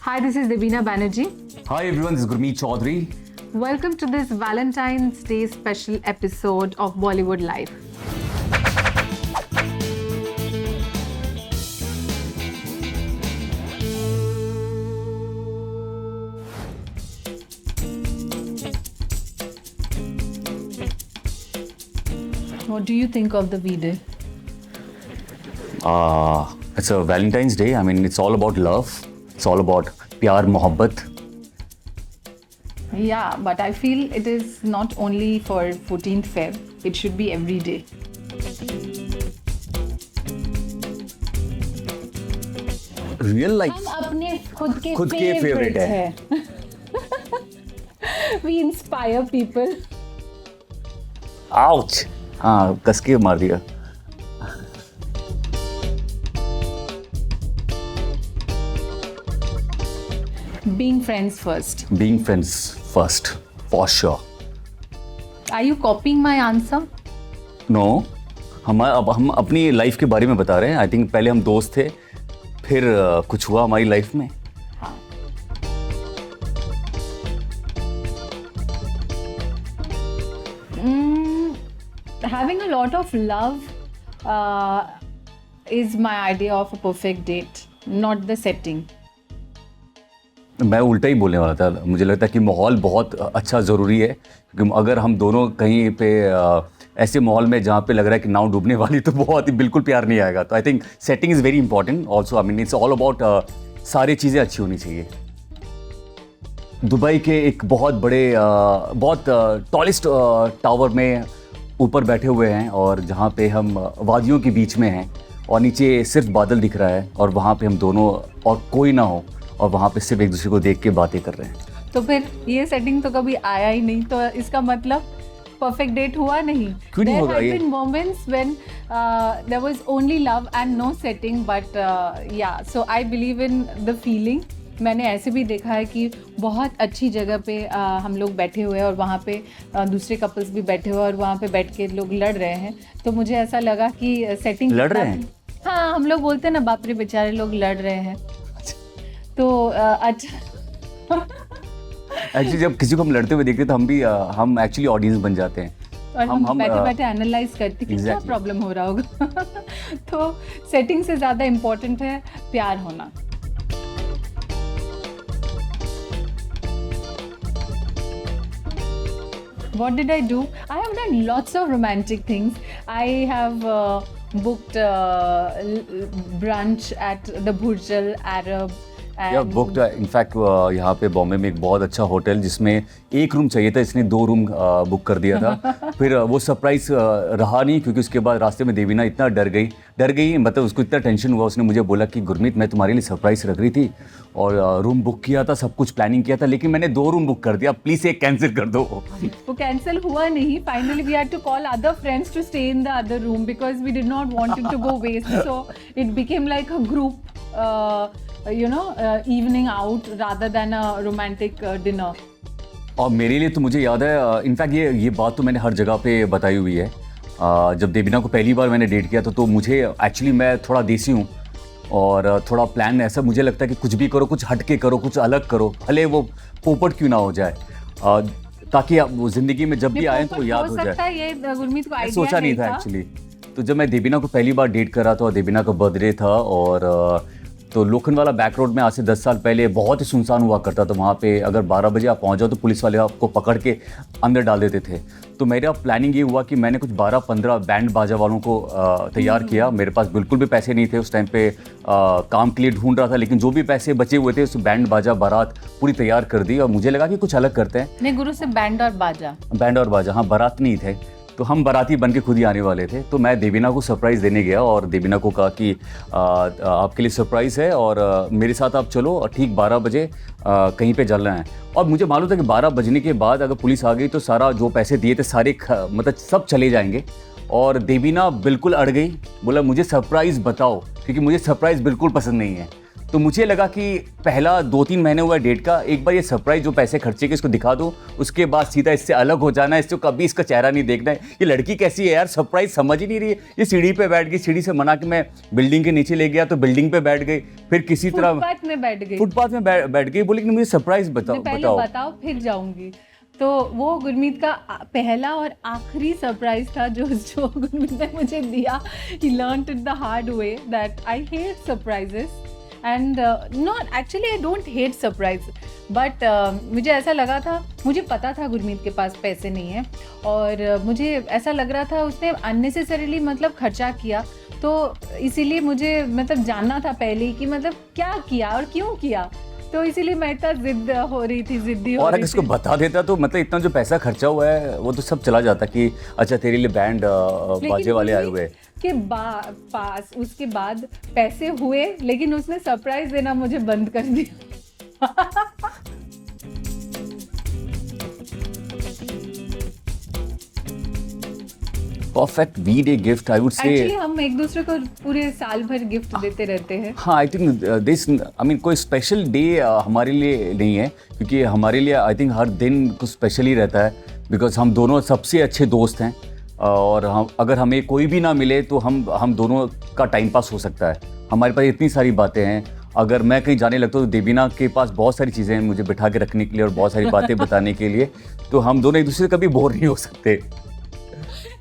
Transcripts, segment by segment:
Hi, this is Devina Banerjee. Hi everyone, this is Gurmeet Chaudhary. Welcome to this Valentine's Day special episode of Bollywood Life. What do you think of the V-Day? It's a Valentine's Day. I mean, it's all about love. It's all about pyar, mohabbat. Yeah, but I feel it is not only for 14th Feb. It should be every day. Real life. हम अपने खुद के खुद के favorite हैं. We inspire people. Ouch. हाँ, कस के मार दिया. Being friends first. Being friends first, for sure. Are you copying my answer? No. हम अपनी लाइफ के बारे में बता रहे हैं. आई थिंक पहले हम दोस्त थे, फिर कुछ हुआ हमारी लाइफ में. Having a lot of love is my idea of a perfect date, not the setting. मैं उल्टा ही बोलने वाला था. मुझे लगता है कि माहौल बहुत अच्छा ज़रूरी है, क्योंकि अगर हम दोनों कहीं पे ऐसे माहौल में जहाँ पे लग रहा है कि नाव डूबने वाली, तो बहुत ही बिल्कुल प्यार नहीं आएगा. तो I think setting is very important also. I mean it's all about सारी चीज़ें अच्छी होनी चाहिए. दुबई के एक बहुत बड़े बहुत टॉलेस्ट टावर में ऊपर बैठे हुए हैं, और जहाँ पे हम वादियों के बीच में हैं और नीचे सिर्फ बादल दिख रहा है, और वहाँ पे हम दोनों और कोई ना हो, और वहाँ पे सिर्फ एक दूसरे को देख के बातें कर रहे हैं. तो फिर ये सेटिंग तो कभी आया ही नहीं, तो इसका मतलब परफेक्ट डेट हुआ नहीं. क्यों नहीं होगा ये? There have been moments when there was only love and no setting, but yeah, so I believe in the feeling. मैंने ऐसे भी देखा है कि बहुत अच्छी जगह पे हम लोग बैठे हुए हैं, और वहाँ पे दूसरे कपल्स भी बैठे हुए हैं, और वहाँ पे बैठ के लोग लड़ रहे हैं. तो मुझे ऐसा लगा कि सेटिंग लड़ रहे हैं. हाँ, हम लोग बोलते हैं ना, बाप रे बेचारे लोग लड़ रहे हैं. तो अच्छा. एक्चुअली जब किसी को हम लड़ते हुए देखते हैं, तो हम एक्चुअली ऑडियंस बन जाते हैं, और हम बैठे बैठे एनालाइज करते हैं कि क्या प्रॉब्लम हो रहा होगा. तो सेटिंग से ज़्यादा इम्पोर्टेंट है प्यार होना. What did I do? I have done lots of romantic things. I have booked brunch at the Burj Al Arab. या बुक्ड इनफैक्ट यहाँ पे बॉम्बे में एक बहुत अच्छा होटल, जिसमें एक रूम चाहिए था, इसने 2 रूम बुक कर दिया था. फिर वो सरप्राइज रहा नहीं, क्योंकि उसके बाद रास्ते में देवीना इतना डर गई, मतलब उसको इतना टेंशन हुआ. उसने मुझे बोला कि गुरमीत, मैं तुम्हारे लिए सरप्राइज रख रही थी, और रूम बुक किया था, सब कुछ प्लानिंग किया था, लेकिन मैंने 2 रूम बुक कर दिया, प्लीज़ एक कैंसिल कर दो. वो कैंसिल हुआ नहीं. Finally we had to call other friends to stay in the other room, because we did not want it to go waste. So it became like a group evening out rather than a romantic dinner. और मेरे लिए तो मुझे याद है, in fact ये बात तो मैंने हर जगह पे बताई हुई है. जब देवीना को पहली बार मैंने डेट किया था, तो मुझे एक्चुअली, मैं थोड़ा देसी हूँ, और थोड़ा प्लान ऐसा मुझे लगता है कि कुछ भी करो, कुछ हट के करो, कुछ अलग करो, भले वो पोपट क्यों ना हो जाए, ताकि आप ज़िंदगी में जब भी आए तो याद हो जाए. ये गुरमीत को आइडिया सोचा नहीं था एक्चुअली. तो जब मैं देवीना को पहली बार डेट कर रहा था, और देवीना का बर्थडे था, और तो लोखंडवाला बैक रोड में आज से 10 साल पहले बहुत ही सुनसान हुआ करता था. वहाँ पे अगर 12 बजे आप पहुँच जाओ, तो पुलिस वाले आपको पकड़ के अंदर डाल देते थे. तो मेरा प्लानिंग ये हुआ कि मैंने कुछ 12-15 बैंड बाजा वालों को तैयार किया. मेरे पास बिल्कुल भी पैसे नहीं थे उस टाइम पे, काम के लिए ढूंढ रहा था, लेकिन जो भी पैसे बचे हुए थे, उस बैंड बाजा बारात पूरी तैयार कर दी, और मुझे लगा कि कुछ अलग करते हैं. नहीं गुरु, से बैंड और बाजा. हाँ, बारात नहीं थे, तो हम बाराती बन के खुद ही आने वाले थे. तो मैं देवीना को सरप्राइज़ देने गया, और देवीना को कहा कि आपके लिए सरप्राइज़ है, और मेरे साथ आप चलो, और ठीक 12 बजे कहीं पे जाना है. और मुझे मालूम था कि 12 बजने के बाद अगर पुलिस आ गई, तो सारा जो पैसे दिए थे सारे मतलब सब चले जाएंगे. और देवीना बिल्कुल अड़ गई, बोला मुझे सरप्राइज़ बताओ, क्योंकि मुझे सरप्राइज़ बिल्कुल पसंद नहीं है. तो मुझे लगा कि पहला 2-3 महीने हुआ डेट का, एक बार ये सरप्राइज जो पैसे खर्चे के इसको दिखा दूं, उसके बाद सीधा इससे अलग हो जाना है, इसको कभी इसका चेहरा नहीं देखना है। ये लड़की कैसी है यार, सरप्राइज समझ ही नहीं रही है। ये सीढ़ी पे बैठ गई, सीढ़ी से मना के मैं बिल्डिंग के नीचे ले गया तो बिल्डिंग पे बैठ गई, फिर किसी तरह फुटपाथ में बैठ गई, फुटपाथ में बैठ गई, बोली कि मुझे सरप्राइज बताओ पहले बताओ। बताओ फिर जाऊंगी। तो वो गुरमीत का पहला और आखिरी सरप्राइज था जो गुरमीत ने मुझे दिया। He learned it the hard way that I hate surprises and not actually, I don't hate surprise, but मुझे ऐसा लगा था, मुझे पता था गुरमीत के पास पैसे नहीं है और मुझे ऐसा लग रहा था उसने अननेसेसरीली मतलब खर्चा किया, तो इसीलिए मुझे मतलब जानना था पहले ही कि मतलब क्या किया और क्यों किया। तो इसीलिए मैं इतना जिद्दी हो रही और अगर थी। इसको बता देता तो मतलब इतना जो पैसा खर्चा हुआ है वो तो सब चला जाता कि अच्छा तेरे लिए बैंड बाजे वाले आए हुए के पास उसके बाद पैसे हुए, लेकिन उसने सरप्राइज देना मुझे बंद कर दिया। Perfect V day gift I would say. Actually हम एक दूसरे को पूरे साल भर गिफ्ट देते रहते हैं। हाँ, I think this I mean कोई स्पेशल डे हमारे लिए नहीं है, क्योंकि हमारे लिए आई थिंक हर दिन कुछ स्पेशल ही रहता है, बिकॉज हम दोनों सबसे अच्छे दोस्त हैं और हम अगर हमें कोई भी ना मिले तो हम दोनों का टाइम पास हो सकता है। हमारे पास इतनी सारी बातें हैं, अगर मैं कहीं जाने लगता हूँ तो देवीना के पास बहुत सारी चीज़ें हैं मुझे बिठा के रखने के लिए और बहुत सारी बातें बताने के लिए, तो हम दोनों एक दूसरे से कभी बोर नहीं हो सकते।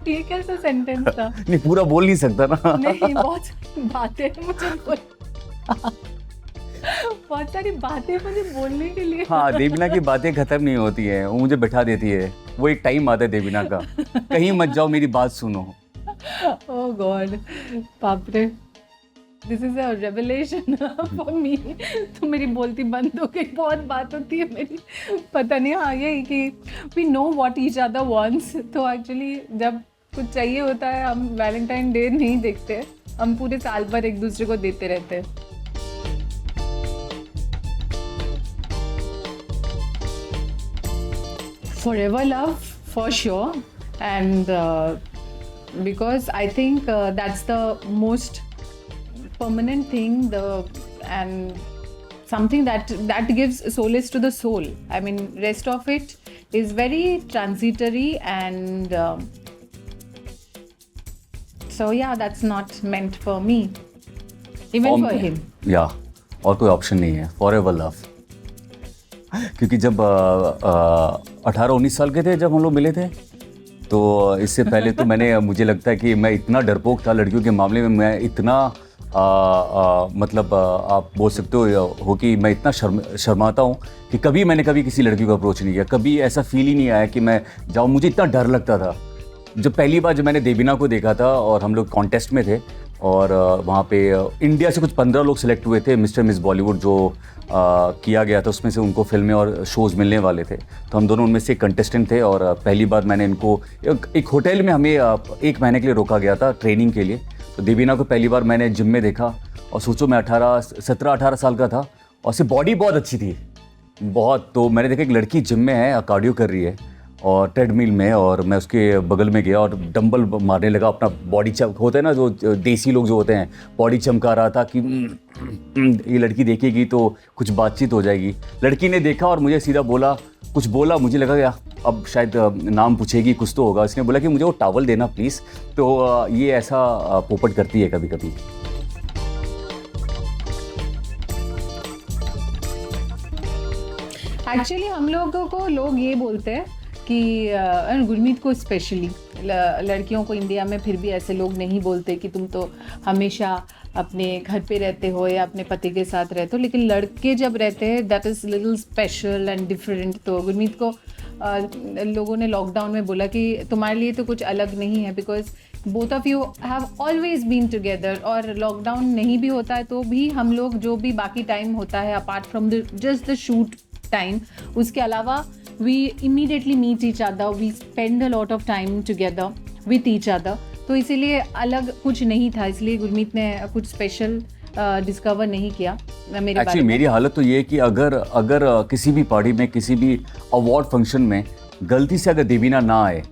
ये कैसा सेंटेंस था? नहीं, पूरा बोल नहीं सकता ना। नहीं, बहुत सारी बातें हैं मुझे बहुत सारी बातें मुझे बोलने के लिए। हाँ, देवीना की बातें खत्म नहीं होती हैं, वो मुझे बैठा देती है। वो एक टाइम आता है देवीना का, कहीं मत जाओ मेरी बात सुनो। ओह गॉड, बाप रे, this is a revelation for me. तो मेरी बोलती बंद हो गई, बहुत बात होती है मेरी, पता नहीं। हाँ, ये कि we know what each other wants. तो एक्चुअली जब कुछ चाहिए होता है हम वैलेंटाइन डे नहीं देखते, हम पूरे साल भर एक दूसरे को देते रहते हैं। Forever love for sure, and because I think that's the most permanent thing, and something that gives solace to the soul. I mean, rest of it is very transitory, and so yeah, that's not meant for me, even for him. या और कोई option नहीं है, forever love. क्योंकि जब 18-19 साल के थे जब हम लोग मिले थे, तो इससे पहले तो मुझे लगता है कि मैं इतना डरपोक था लड़कियों के मामले में, मैं इतना मतलब आप बोल सकते हो कि मैं इतना शर्माता हूँ कि मैंने कभी किसी लड़की को अप्रोच नहीं किया, कभी ऐसा फील ही नहीं आया कि मैं जाऊँ। मुझे इतना डर लगता था। जब पहली बार जब मैंने देवीना को देखा था और हम लोग कॉन्टेस्ट में थे और वहाँ पे इंडिया से कुछ 15 लोग सिलेक्ट हुए थे, मिस्टर मिस बॉलीवुड जो किया गया था, उसमें से उनको फिल्में और शोज़ मिलने वाले थे, तो हम दोनों उनमें से एक कंटेस्टेंट थे। और पहली बार मैंने इनको एक होटल में हमें 1 महीने के लिए रोका गया था ट्रेनिंग के लिए। तो देवीना को पहली बार मैंने जिम में देखा और सोचो मैं 17-18 साल का था और उसकी बॉडी बहुत अच्छी थी, बहुत। तो मैंने देखा एक लड़की जिम में है, कार्डियो कर रही है और ट्रेडमिल में, और मैं उसके बगल में गया और डंबल मारने लगा, अपना बॉडी होता है ना जो देसी लोग जो होते हैं, बॉडी चमका रहा था कि ये लड़की देखेगी तो कुछ बातचीत हो जाएगी। लड़की ने देखा और मुझे सीधा कुछ बोला, मुझे लगा यार अब शायद नाम पूछेगी, कुछ तो होगा। इसने बोला कि मुझे वो टॉवल देना प्लीज़। तो ये ऐसा पोपट करती है कभी कभी। एक्चुअली हम लोगों को लोग ये बोलते हैं कि गुरमीत को स्पेशली, लड़कियों को इंडिया में फिर भी ऐसे लोग नहीं बोलते कि तुम तो हमेशा अपने घर पे रहते हो या अपने पति के साथ रहते हो, लेकिन लड़के जब रहते हैं that is little special and different. तो गुरमीत को लोगों ने लॉकडाउन में बोला कि तुम्हारे लिए तो कुछ अलग नहीं है, because both of you have always been together. और लॉकडाउन नहीं भी होता है तो भी हम लोग जो भी बाकी टाइम होता है apart from just the shoot time, उसके अलावा we immediately meet each other, we spend a lot of time together with each other. तो इसीलिए अलग कुछ नहीं था, इसलिए गुरमीत ने कुछ स्पेशल डिस्कवर नहीं किया मेरे बारे में। मेरी हालत तो ये है कि अगर किसी भी पार्टी में, किसी भी अवार्ड फंक्शन में गलती से अगर देवीना ना आए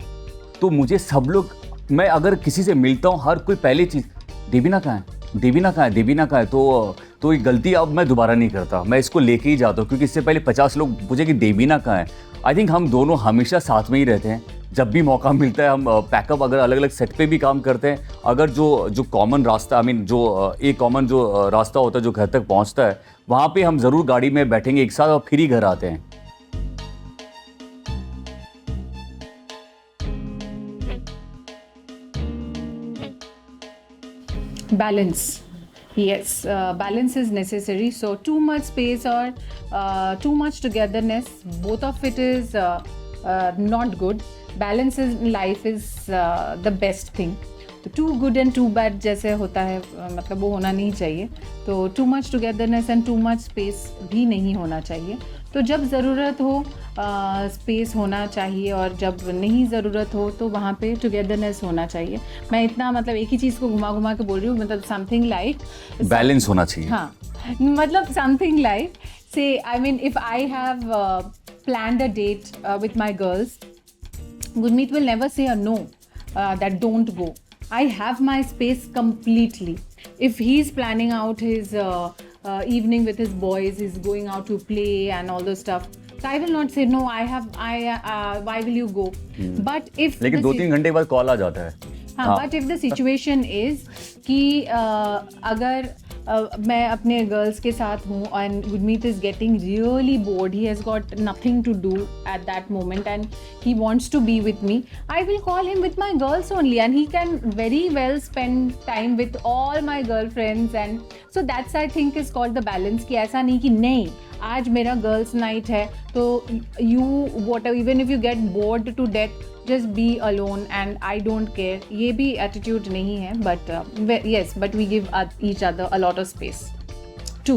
तो मुझे सब लोग, मैं अगर किसी से मिलता हूँ हर कोई पहली चीज़ देवीना कहाँ है, देवीना कहाँ है, देवीना कहाँ है, तो ये गलती अब मैं दोबारा नहीं करता, मैं इसको लेके ही जाता हूँ, क्योंकि इससे पहले 50 लोग पूछे कि देवीना कहाँ है। आई थिंक हम दोनों हमेशा साथ में ही रहते हैं, जब भी मौका मिलता है हम पैकअप, अगर अलग अलग सेट पे भी काम करते हैं, अगर जो कॉमन रास्ता, आई मीन जो एक कॉमन जो रास्ता होता है जो घर तक पहुँचता है, वहाँ पे हम ज़रूर गाड़ी में बैठेंगे एक साथ और फिर ही घर आते हैं। Balance. Yes, balance is necessary. So too much space or too much togetherness, both of it is not good. Balance in life is the best thing. तो too good and too bad जैसे होता है, मतलब वो होना नहीं चाहिए. तो too much togetherness and too much space भी नहीं होना चाहिए. तो जब ज़रूरत हो स्पेस होना चाहिए, और जब नहीं ज़रूरत हो तो वहाँ पे टुगेदरनेस होना चाहिए. मैं इतना मतलब एक ही चीज़ को घुमा घुमा के बोल रही हूँ, मतलब समथिंग लाइक बैलेंस होना चाहिए. हाँ, मतलब समथिंग लाइक से, I mean if I have planned a date with my girls, Gurmeet will never say a no, that don't go. I have my space completely. If he's planning out his evening with his boys, he's going out to play and all those stuff, so I will not say no. Why will you go? But if लेकिन 2-3 घंटे बाद call आ जाता है. हाँ, but if the situation is कि अगर मैं अपने गर्ल्स के साथ हूँ and Gurmeet is getting really bored, he has got nothing to do at that moment and he wants to be with me, I will call him with my girls only and he can very well spend time with all my girl friends. And so that's I think is called the balance, कि ऐसा नहीं कि नहीं आज मेरा girls night है तो you what even if you get bored to death just be alone and I don't care. ये भी attitude नहीं है, but yes, but we give each other a lot of space. 2.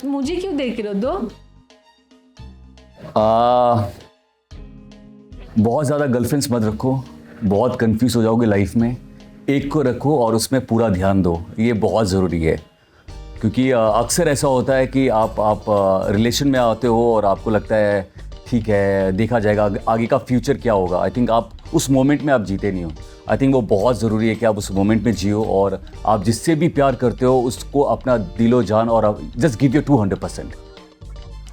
मुझे क्यों देख रहे हो दो? बहुत ज़्यादा गर्लफ्रेंड्स मत रखो, बहुत कंफ्यूज हो जाओगे लाइफ में. एक को रखो और उसमें पूरा ध्यान दो, ये बहुत ज़रूरी है. क्योंकि अक्सर ऐसा होता है कि आप रिलेशन में आते हो और आपको लगता है ठीक है देखा जाएगा आगे का फ्यूचर क्या होगा. आई थिंक आप उस मोमेंट में आप जीते नहीं हो. आई थिंक वो बहुत ज़रूरी है कि आप उस मोमेंट में जियो और आप जिससे भी प्यार करते हो उसको अपना दिलो जान और just give your 200%.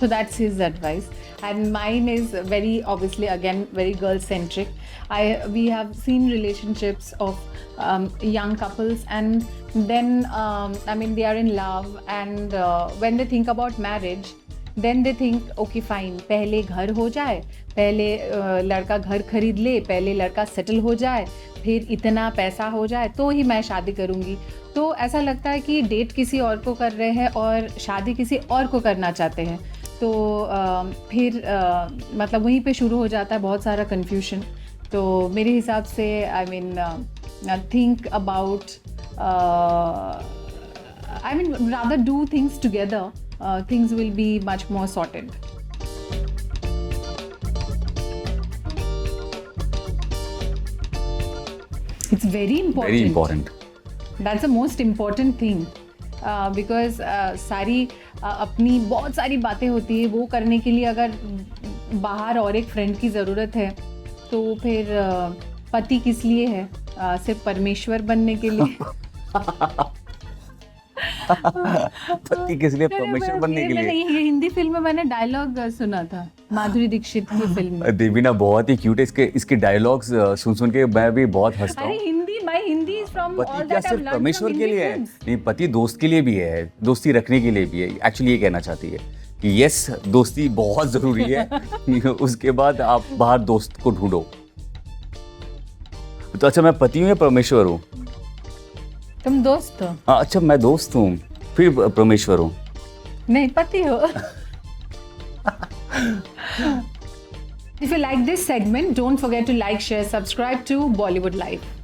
So that's his advice, and mine is very obviously again very girl centric. We have seen relationships of young couples, and then I mean they are in love, and when they think about marriage, then they think okay fine, पहले घर हो जाए, पहले लड़का घर खरीद ले, पहले लड़का सेटल हो जाए, फिर इतना पैसा हो जाए तो ही मैं शादी करूँगी. तो ऐसा लगता है कि डेट किसी और को कर रहे हैं और शादी किसी और को करना चाहते हैं. तो फिर मतलब वहीं पे शुरू हो जाता है बहुत सारा कन्फ्यूजन. तो मेरे हिसाब से I mean think about, I mean rather do things together, things will be much more sorted. It's very important. Very important. That's the most important thing. Because सारी अपनी बहुत सारी बातें होती है, वो करने के लिए अगर बाहर और एक फ्रेंड की ज़रूरत है तो फिर पति किस लिए है? सिर्फ परमेश्वर बनने के लिए. पति किस लिए? परमेश्वर बनने के लिए. ये हिंदी फिल्म में मैंने डायलॉग सुना था, माधुरी दीक्षित की फिल्म में. देवीना बहुत ही क्यूट है, इसके डायलॉग्स सुन के मैं भी बहुत हंसता हूँ. My Hindi is from all पति that क्या I've सिर्फ learned परमेश्वर from के Hindi लिए है? films. नहीं, पति दोस्त के लिए भी है, दोस्ती रखने के लिए भी है. एक्चुअली ये कहना चाहती है कि यस दोस्ती बहुत जरूरी है. उसके बाद आप बाहर दोस्त को ढूंढो. तो अच्छा मैं पति हूँ या परमेश्वर हूँ? तुम दोस्त हो? हाँ अच्छा मैं दोस्त हूँ फिर परमेश्वर हूँ. नहीं पति हो. If you like this segment, don't forget to like, share, subscribe to Bollywood Live.